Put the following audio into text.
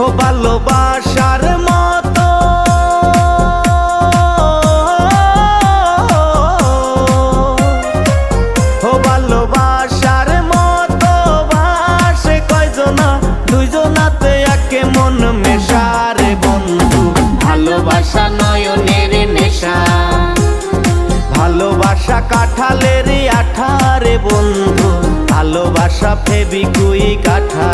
ও ভালোবাসার মতো ও ভালোবাসার মতো ভাসে কয়জনা দুইজনাতে একে মন মেশারে বন্ধু ভালোবাসা নয়নের নেশা ভালোবাসা কাঁঠালের আঠারে বন্ধু ভালোবাসা ফেবিকুইক আঠা